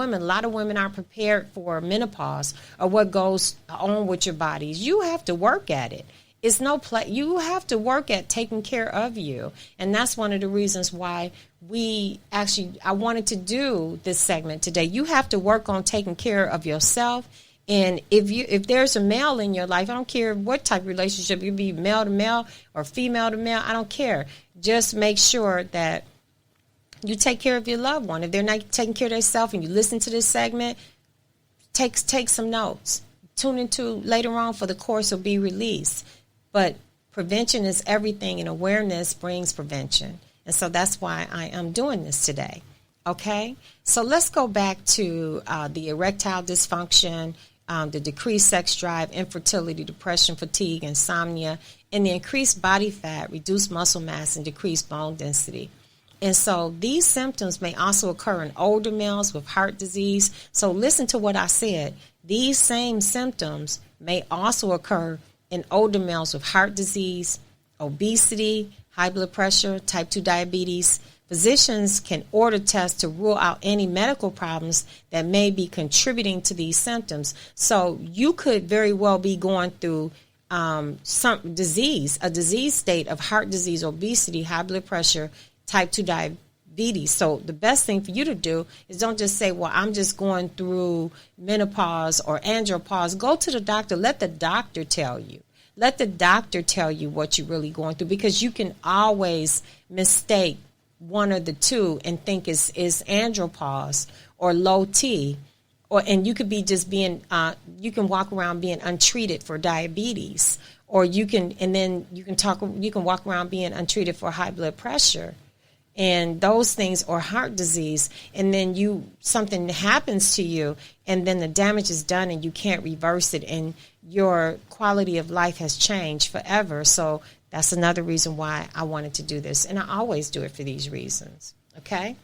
women, a lot of women aren't prepared for menopause or what goes on with your bodies. You have to work at it. It's no play. You have to work at taking care of you. And that's one of the reasons why I wanted to do this segment today. You have to work on taking care of yourself. And if there's a male in your life, I don't care what type of relationship, you be male to male or female to male, I don't care. Just make sure that you take care of your loved one. If they're not taking care of themselves and you listen to this segment, take some notes. Tune into later on for the course will be released. But prevention is everything, and awareness brings prevention. And so that's why I am doing this today. Okay? So let's go back to the erectile dysfunction, the decreased sex drive, infertility, depression, fatigue, insomnia, and the increased body fat, reduced muscle mass, and decreased bone density. And so these symptoms may also occur in older males with heart disease. So listen to what I said. These same symptoms may also occur in older males with heart disease, obesity, high blood pressure, type 2 diabetes. Physicians can order tests to rule out any medical problems that may be contributing to these symptoms. So you could very well be going through some disease, a disease state of heart disease, obesity, high blood pressure, type 2 diabetes. So the best thing for you to do is don't just say, well, I'm just going through menopause or andropause. Go to the doctor. Let the doctor tell you. Let the doctor tell you what you're really going through, because you can always mistake one or the two and think it's andropause or low T, and you could be just being you can walk around being untreated for diabetes, or you can walk around being untreated for high blood pressure and those things, or heart disease, and then something happens to you, and then the damage is done and you can't reverse it, and your quality of life has changed forever. So that's another reason why I wanted to do this, and I always do it for these reasons. Okay,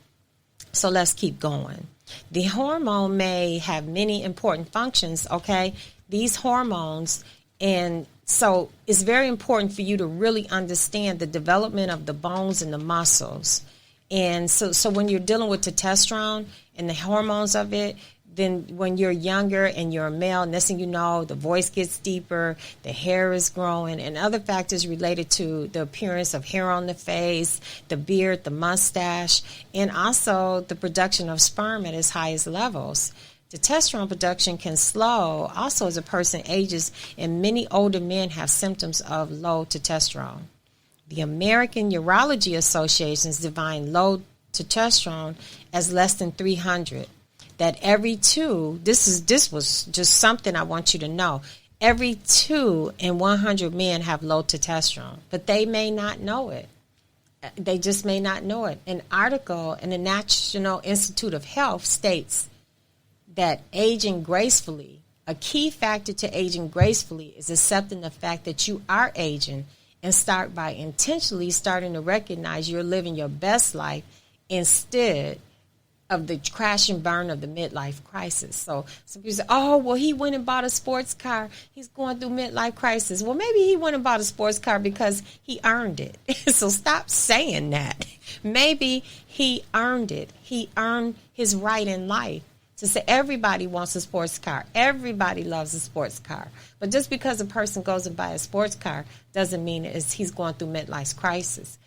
so let's keep going. The hormone may have many important functions. Okay, these hormones, and so it's very important for you to really understand the development of the bones and the muscles. And so when you're dealing with testosterone and the hormones of it, then when you're younger and you're a male, next thing you know, the voice gets deeper, the hair is growing, and other factors related to the appearance of hair on the face, the beard, the mustache, and also the production of sperm at its highest levels. The testosterone production can slow also as a person ages, and many older men have symptoms of low testosterone. The American Urology Associations define low testosterone as less than 300. That every two, this was just something I want you to know. Every 2 in 100 men have low testosterone, but they may not know it. They just may not know it. An article in the National Institute of Health states that aging gracefully, a key factor to aging gracefully is accepting the fact that you are aging, and start by intentionally starting to recognize you're living your best life instead of the crash and burn of the midlife crisis. So some people say, oh, well, he went and bought a sports car. He's going through midlife crisis. Well, maybe he went and bought a sports car because he earned it. So stop saying that. Maybe he earned it. He earned his right in life to say everybody wants a sports car. Everybody loves a sports car. But just because a person goes and buys a sports car doesn't mean he's going through midlife crisis.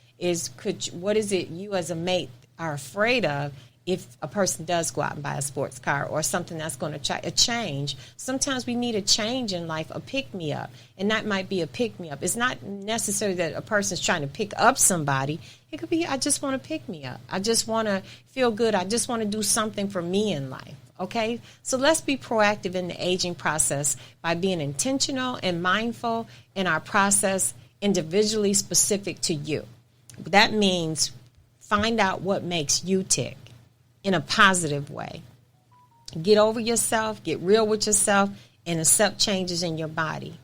What is it you as a mate are afraid of if a person does go out and buy a sports car or something that's going to a change? Sometimes we need a change in life, a pick-me-up, and that might be a pick-me-up. It's not necessarily that a person's trying to pick up somebody. It could be, I just want to pick me up. I just want to feel good. I just want to do something for me in life. Okay? So let's be proactive in the aging process by being intentional and mindful in our process, individually specific to you. That means find out what makes you tick in a positive way. Get over yourself, get real with yourself, and accept changes in your body.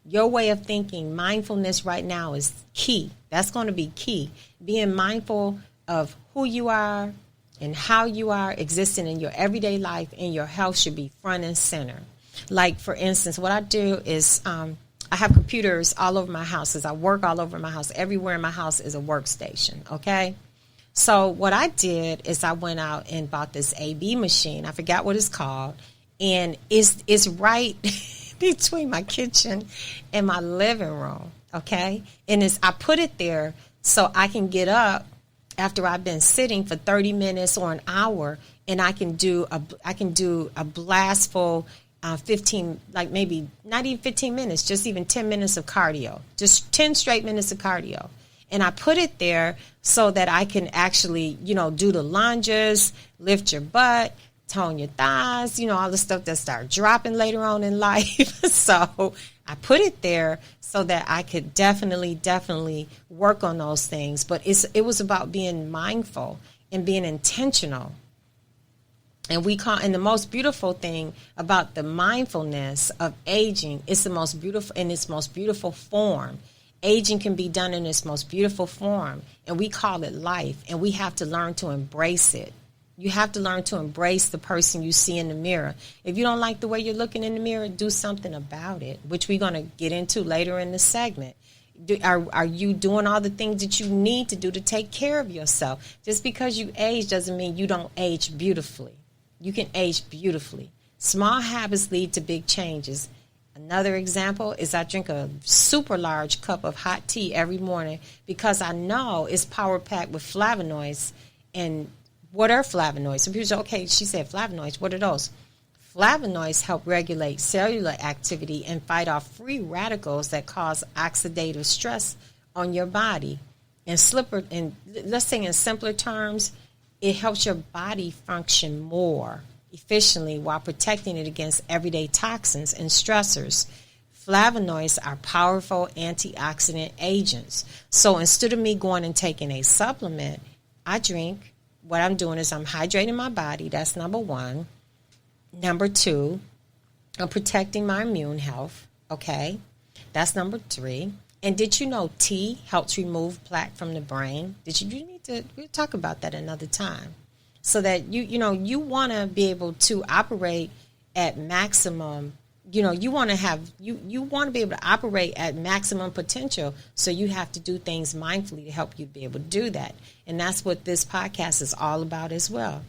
Your way of thinking, mindfulness right now is key. That's going to be key. Being mindful of who you are and how you are existing in your everyday life, and your health should be front and center. Like, for instance, what I do is I have computers all over my house as I work all over my house. Everywhere in my house is a workstation, okay? So what I did is I went out and bought this AB machine. I forgot what it's called. And it's right between my kitchen and my living room, okay? And I put it there so I can get up after I've been sitting for 30 minutes or an hour, and I can do a blastful 15, like maybe not even 15 minutes, just even 10 minutes of cardio, just 10 straight minutes of cardio. And I put it there so that I can actually, do the lunges, lift your butt, tone your thighs, all the stuff that start dropping later on in life. So I put it there so that I could definitely work on those things. But it was about being mindful and being intentional. And the most beautiful thing about the mindfulness of aging is the most beautiful in its most beautiful form. Aging can be done in its most beautiful form, and we call it life, and we have to learn to embrace it. You have to learn to embrace the person you see in the mirror. If you don't like the way you're looking in the mirror, do something about it, which we're going to get into later in the segment. Are you doing all the things that you need to do to take care of yourself? Just because you age doesn't mean you don't age beautifully. You can age beautifully. Small habits lead to big changes. Another example is I drink a super large cup of hot tea every morning because I know it's power-packed with flavonoids. And what are flavonoids? Some people say, okay, she said flavonoids. What are those? Flavonoids help regulate cellular activity and fight off free radicals that cause oxidative stress on your body. And let's say in simpler terms, it helps your body function more efficiently while protecting it against everyday toxins and stressors. Flavonoids are powerful antioxidant agents. So instead of me going and taking a supplement, what I'm doing is I'm hydrating my body. That's number one. Number two, I'm protecting my immune health. Okay. That's number three. And did you know tea helps remove plaque from the brain? We'll talk about that another time. So that you want to be able to operate at maximum, you want to be able to operate at maximum potential. So you have to do things mindfully to help you be able to do that. And that's what this podcast is all about as well.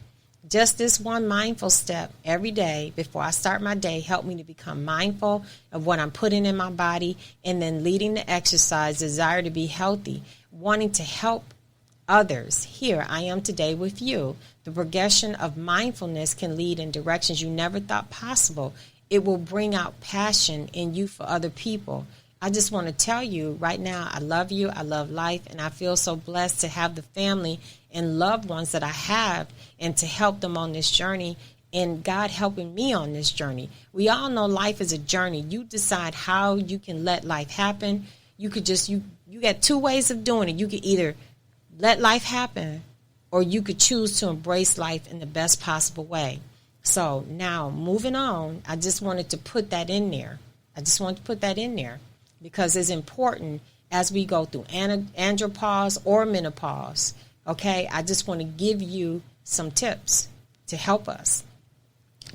Just this one mindful step every day before I start my day helped me to become mindful of what I'm putting in my body, and then leading the exercise, desire to be healthy, wanting to help others. Here I am today with you. The progression of mindfulness can lead in directions you never thought possible. It will bring out passion in you for other people. I just want to tell you right now, I love you, I love life, and I feel so blessed to have the family and loved ones that I have and to help them on this journey, and God helping me on this journey. We all know life is a journey. You decide how you can let life happen. You got two ways of doing it. You could either let life happen, or you could choose to embrace life in the best possible way. So now moving on, I just wanted to put that in there. Because it's important as we go through andropause or menopause. Okay, I just want to give you some tips to help us.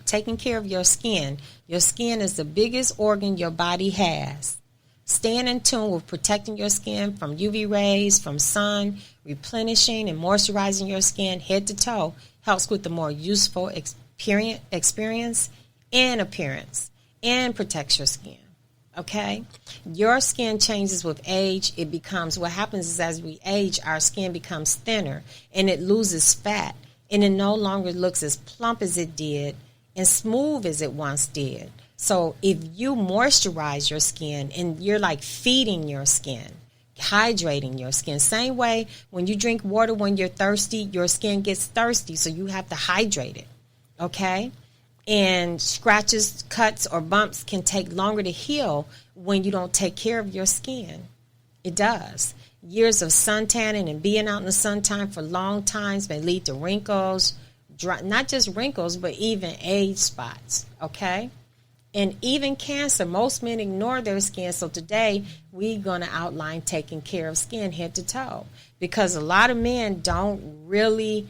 Taking care of your skin. Your skin is the biggest organ your body has. Staying in tune with protecting your skin from UV rays, from sun, replenishing and moisturizing your skin head to toe helps with the more useful experience and appearance, and protects your skin. Okay? Your skin changes with age. What happens is as we age, our skin becomes thinner and it loses fat, and it no longer looks as plump as it did and smooth as it once did. So if you moisturize your skin, and you're like feeding your skin, hydrating your skin. Same way when you drink water when you're thirsty, your skin gets thirsty, so you have to hydrate it. Okay? And scratches, cuts, or bumps can take longer to heal when you don't take care of your skin. It does. Years of suntanning and being out in the sunshine for long times may lead to wrinkles, not just wrinkles, but even age spots. Okay? And even cancer. Most men ignore their skin. So today we're going to outline taking care of skin head to toe, because a lot of men don't really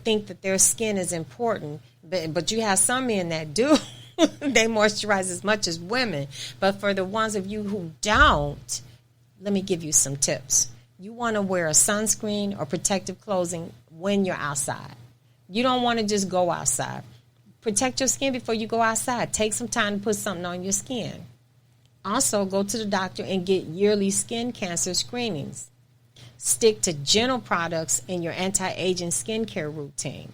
think that their skin is important. But you have some men that do. They moisturize as much as women. But for the ones of you who don't, let me give you some tips. you want to wear a sunscreen or protective clothing when you're outside. You don't want to just go outside. Protect your skin before you go outside. Take some time to put something on your skin. Also, go to the doctor and get yearly skin cancer screenings. Stick to gentle products in your anti-aging skincare routine.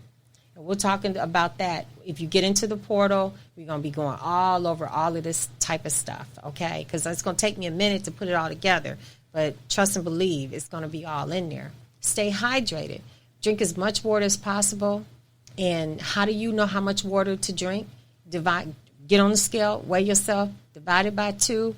And we're talking about that. If you get into the portal, we're going to be going all over all of this type of stuff, okay? Because it's going to take me a minute to put it all together. But trust and believe, it's going to be all in there. Stay hydrated. Drink as much water as possible. And how do you know how much water to drink? Get on the scale, weigh yourself, divide it by 2,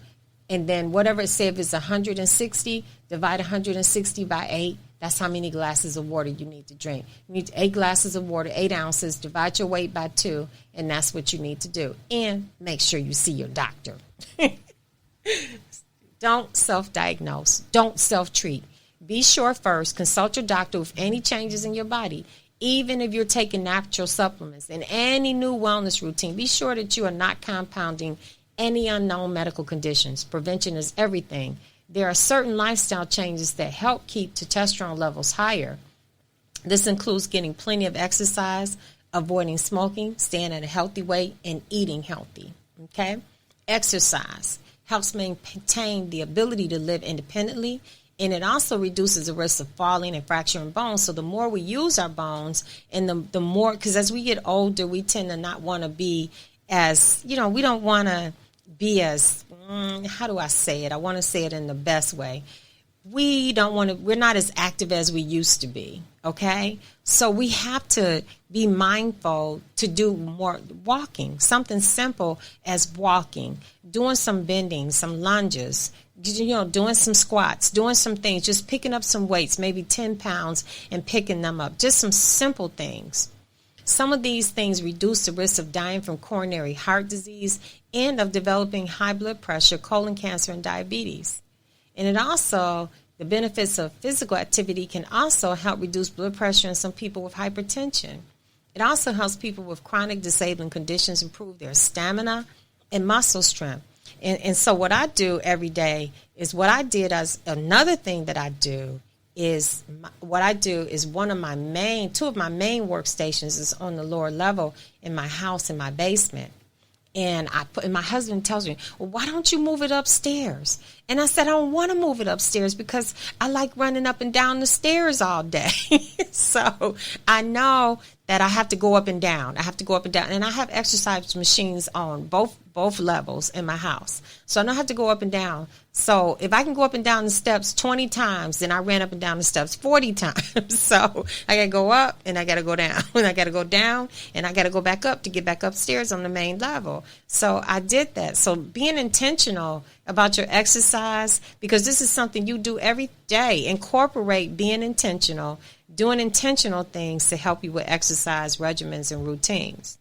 and then whatever it says, if it's 160, divide 160 by 8. That's how many glasses of water you need to drink. You need 8 glasses of water, 8 ounces, divide your weight by 2, and that's what you need to do. And make sure you see your doctor. Don't self-diagnose. Don't self-treat. Be sure first, consult your doctor with any changes in your body. Even if you're taking natural supplements and any new wellness routine, be sure that you are not compounding any unknown medical conditions. Prevention is everything. There are certain lifestyle changes that help keep testosterone levels higher. This includes getting plenty of exercise, avoiding smoking, staying at a healthy weight, and eating healthy. Okay? Exercise helps maintain the ability to live independently, and it also reduces the risk of falling and fracturing bones. So the more we use our bones, and the more, because as we get older, we tend to not want to be as, we don't want to be as, how do I say it? I want to say it in the best way. We're not as active as we used to be, okay? So we have to be mindful to do more walking, something simple as walking, doing some bending, some lunges, doing some squats, doing some things, just picking up some weights, maybe 10 pounds and picking them up, just some simple things. Some of these things reduce the risk of dying from coronary heart disease and of developing high blood pressure, colon cancer, and diabetes. And it also, the benefits of physical activity can also help reduce blood pressure in some people with hypertension. It also helps people with chronic disabling conditions improve their stamina and muscle strength. And so what I do every day is what I did as another thing that I do is two of my main workstations is on the lower level in my house, in my basement. And my husband tells me, well, why don't you move it upstairs? And I said, I don't want to move it upstairs because I like running up and down the stairs all day. So I know that I have to go up and down. And I have exercise machines on both levels in my house. So I know I have to go up and down. So if I can go up and down the steps 20 times, then I ran up and down the steps 40 times. So I got to go up and I got to go down. And I got to go down and I got to go back up to get back upstairs on the main level. So I did that. So being intentional about your exercise, because this is something you do every day. Incorporate being intentional, doing intentional things to help you with exercise regimens and routines,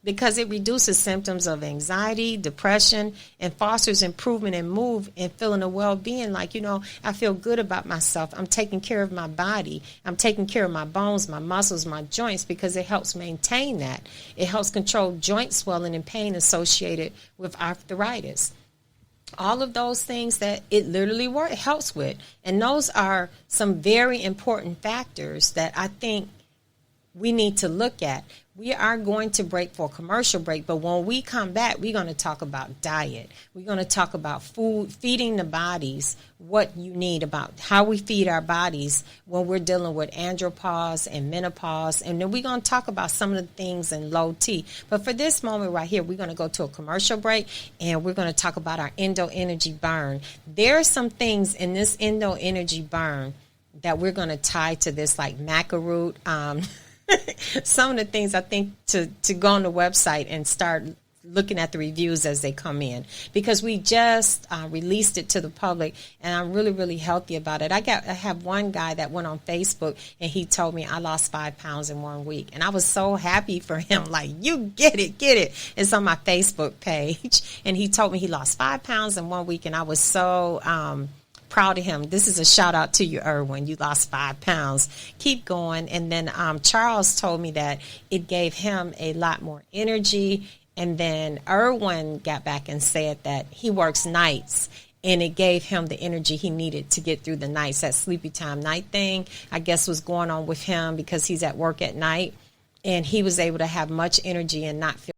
because it reduces symptoms of anxiety, depression, and fosters improvement in mood and feeling of well-being. Like, I feel good about myself. I'm taking care of my body. I'm taking care of my bones, my muscles, my joints, because it helps maintain that. It helps control joint swelling and pain associated with arthritis. All of those things that it literally helps with. And those are some very important factors that I think we need to look at. We are going to break for a commercial break, but when we come back, we're going to talk about diet. We're going to talk about food, feeding the bodies what you need, about how we feed our bodies when we're dealing with andropause and menopause. And then we're going to talk about some of the things in low T. But for this moment right here, we're going to go to a commercial break, and we're going to talk about our endo energy burn. There are some things in this endo energy burn that we're going to tie to this, like maca root, some of the things I think to go on the website and start looking at the reviews as they come in, because we just released it to the public, and I'm really, really healthy about it. I have one guy that went on Facebook, and he told me I lost 5 pounds in 1 week, and I was so happy for him. Like, you get it. It's on my Facebook page, and he told me he lost 5 pounds in 1 week, and I was so proud of him. This is a shout out to you, Erwin. You lost 5 pounds. Keep going. And then Charles told me that it gave him a lot more energy. And then Erwin got back and said that he works nights, and it gave him the energy he needed to get through the nights. That sleepy time night thing, I guess, was going on with him because he's at work at night, and he was able to have much energy and not feel